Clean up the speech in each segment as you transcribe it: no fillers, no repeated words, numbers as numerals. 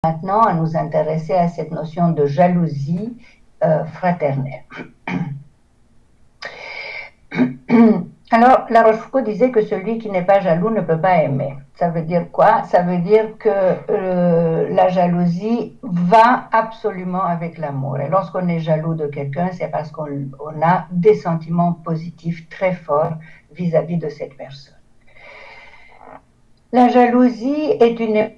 maintenant à nous intéresser à cette notion de jalousie fraternelle. Alors, La Rochefoucauld disait que celui qui n'est pas jaloux ne peut pas aimer. Ça veut dire quoi? Ça veut dire que la jalousie va absolument avec l'amour. Et lorsqu'on est jaloux de quelqu'un, c'est parce qu'on a des sentiments positifs très forts vis-à-vis de cette personne. La jalousie est une émotion,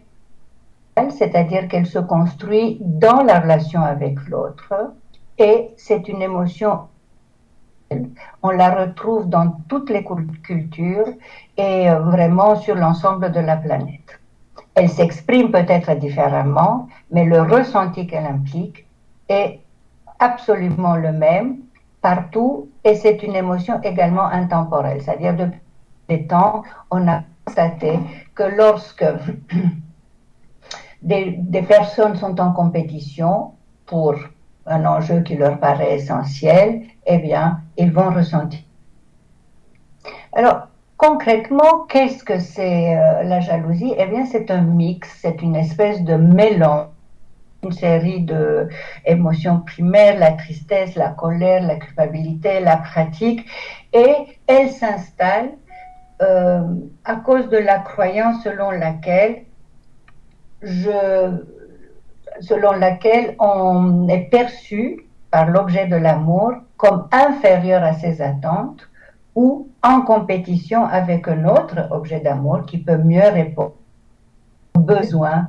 c'est-à-dire qu'elle se construit dans la relation avec l'autre, et c'est une émotion. On la retrouve dans toutes les cultures et vraiment sur l'ensemble de la planète. Elle s'exprime peut-être différemment, mais le ressenti qu'elle implique est absolument le même partout, et c'est une émotion également intemporelle. C'est-à-dire depuis des temps, on a constaté que lorsque des personnes sont en compétition pour un enjeu qui leur paraît essentiel, eh bien, ils vont ressentir. Alors, concrètement, qu'est-ce que c'est la jalousie? Eh bien, c'est un mix, c'est une espèce de mélange, une série d'émotions primaires, la tristesse, la colère, la culpabilité, la pratique, et elle s'installe à cause de la croyance selon laquelle on est perçu par l'objet de l'amour comme inférieur à ses attentes ou en compétition avec un autre objet d'amour qui peut mieux répondre aux besoins.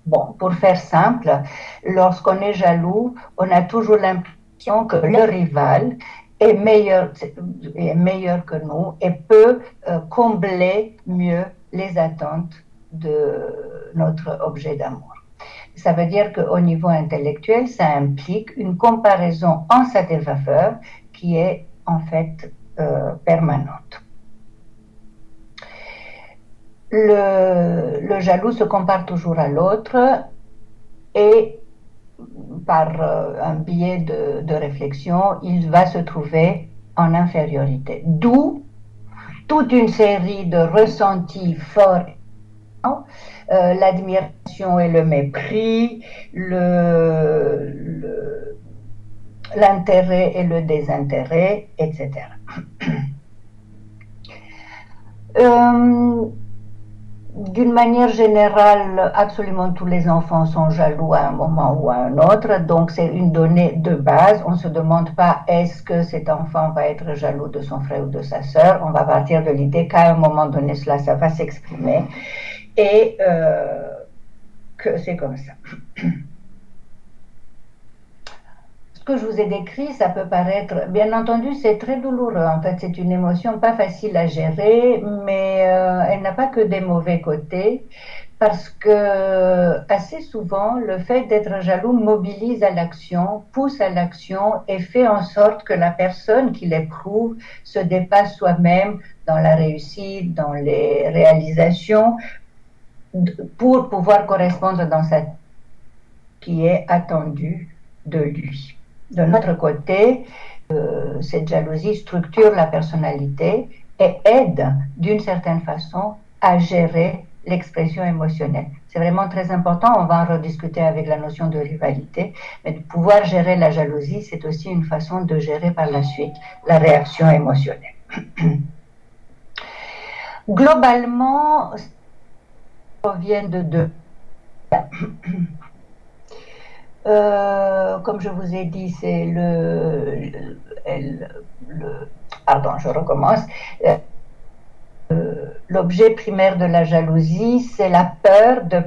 Bon, pour faire simple, lorsqu'on est jaloux, on a toujours l'impression que le rival est meilleur que nous et peut combler mieux les attentes de notre objet d'amour. Ça veut dire qu'au niveau intellectuel, ça implique une comparaison en sa défaveur qui est en fait permanente. Le jaloux se compare toujours à l'autre et par un biais de réflexion, il va se trouver en infériorité. D'où toute une série de ressentis forts, l'admiration et le mépris, l'intérêt et le désintérêt, etc. D'une manière générale, absolument tous les enfants sont jaloux à un moment ou à un autre, donc c'est une donnée de base. On ne se demande pas est-ce que cet enfant va être jaloux de son frère ou de sa sœur. On va partir de l'idée qu'à un moment donné, ça va s'exprimer et que c'est comme ça. Ce que je vous ai décrit, ça peut paraître, bien entendu, c'est très douloureux. En fait, c'est une émotion pas facile à gérer, mais elle n'a pas que des mauvais côtés, parce que assez souvent, le fait d'être jaloux mobilise à l'action, pousse à l'action et fait en sorte que la personne qui l'éprouve se dépasse soi-même dans la réussite, dans les réalisations, pour pouvoir correspondre dans sa qui est attendue de lui. De notre côté, cette jalousie structure la personnalité et aide d'une certaine façon à gérer l'expression émotionnelle. C'est vraiment très important, on va en rediscuter avec la notion de rivalité, mais de pouvoir gérer la jalousie, c'est aussi une façon de gérer par la suite la réaction émotionnelle. Globalement, ça vient de deux. Comme je vous ai dit, c'est pardon, je recommence. L'objet primaire de la jalousie, c'est la peur de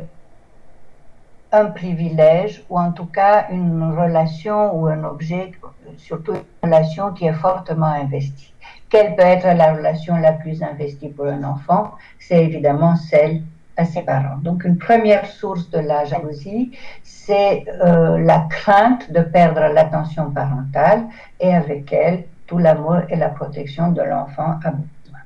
un privilège ou en tout cas une relation ou un objet, surtout une relation qui est fortement investie. Quelle peut être la relation la plus investie pour un enfant? C'est évidemment celle à ses parents. Donc une première source de la jalousie, c'est la crainte de perdre l'attention parentale et avec elle tout l'amour et la protection de l'enfant à besoin.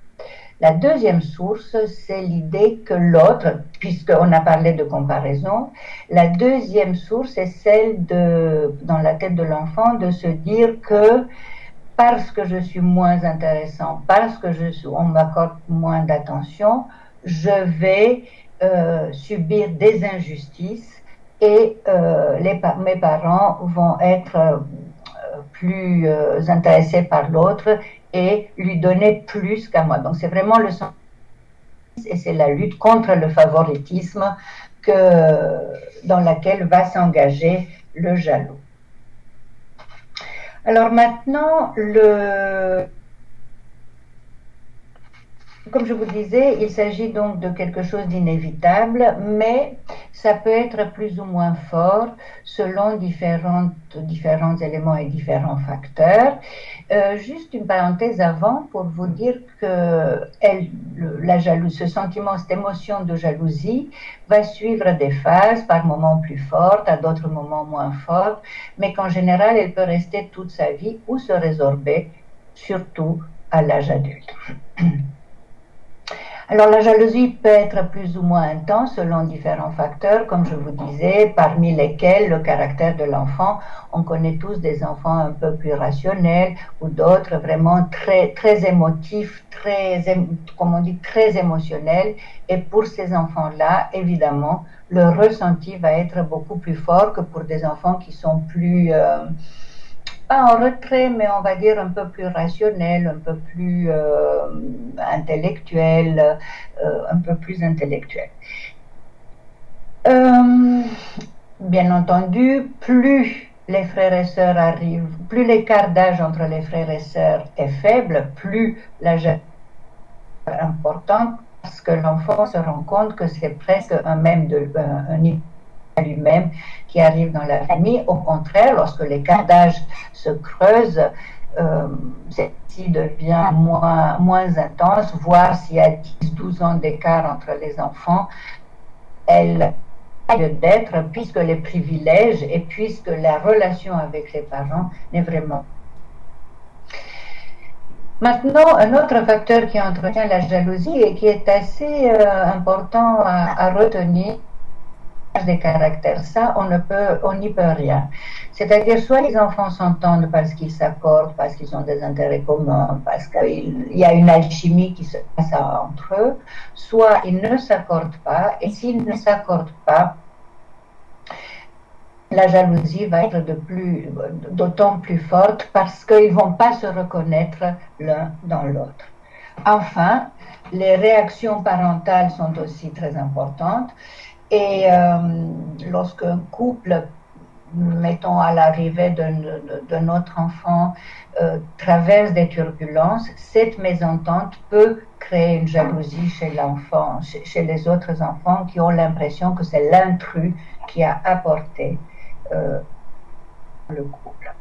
La deuxième source, c'est l'idée que l'autre, puisqu'on a parlé de comparaison, la deuxième source est celle dans la tête de l'enfant, de se dire que parce que je suis moins intéressant, parce que on m'accorde moins d'attention, je vais subir des injustices et mes parents vont être plus intéressés par l'autre et lui donner plus qu'à moi. Donc c'est vraiment le sens et c'est la lutte contre le favoritisme dans laquelle va s'engager le jaloux. Alors maintenant, comme je vous disais, il s'agit donc de quelque chose d'inévitable, mais ça peut être plus ou moins fort selon différents éléments et différents facteurs. Juste une parenthèse avant pour vous dire que ce sentiment, cette émotion de jalousie va suivre des phases, par moments plus fortes, à d'autres moments moins fortes, mais qu'en général, elle peut rester toute sa vie ou se résorber, surtout à l'âge adulte. Alors la jalousie peut être plus ou moins intense selon différents facteurs, comme je vous disais, parmi lesquels le caractère de l'enfant. On connaît tous des enfants un peu plus rationnels ou d'autres vraiment très, très émotifs, comme on dit, très émotionnels. Et pour ces enfants-là, évidemment, le ressenti va être beaucoup plus fort que pour des enfants qui sont plus... pas en retrait, mais on va dire un peu plus rationnel, un peu plus intellectuel, un peu plus intellectuel. Bien entendu, plus les frères et sœurs arrivent, plus l'écart d'âge entre les frères et sœurs est faible, plus l'âge est important parce que l'enfant se rend compte que c'est presque un lui-même qui arrive dans la famille. Au contraire, lorsque l'écart d'âge se creuse, celle-ci devient moins intense, voire s'il y a 10-12 ans d'écart entre les enfants, elle a lieu d'être puisque les privilèges et puisque la relation avec les parents n'est vraiment. Maintenant, un autre facteur qui entretient la jalousie et qui est assez important à retenir, des caractères, ça, on n'y peut rien. C'est-à-dire, soit les enfants s'entendent parce qu'ils s'accordent, parce qu'ils ont des intérêts communs, parce qu'il y a une alchimie qui se passe entre eux, soit ils ne s'accordent pas, et s'ils ne s'accordent pas, la jalousie va être d'autant plus forte parce qu'ils ne vont pas se reconnaître l'un dans l'autre. Enfin, les réactions parentales sont aussi très importantes. Et lorsqu'un couple, mettons à l'arrivée de notre enfant, traverse des turbulences, cette mésentente peut créer une jalousie chez l'enfant, chez les autres enfants qui ont l'impression que c'est l'intrus qui a apporté le couple.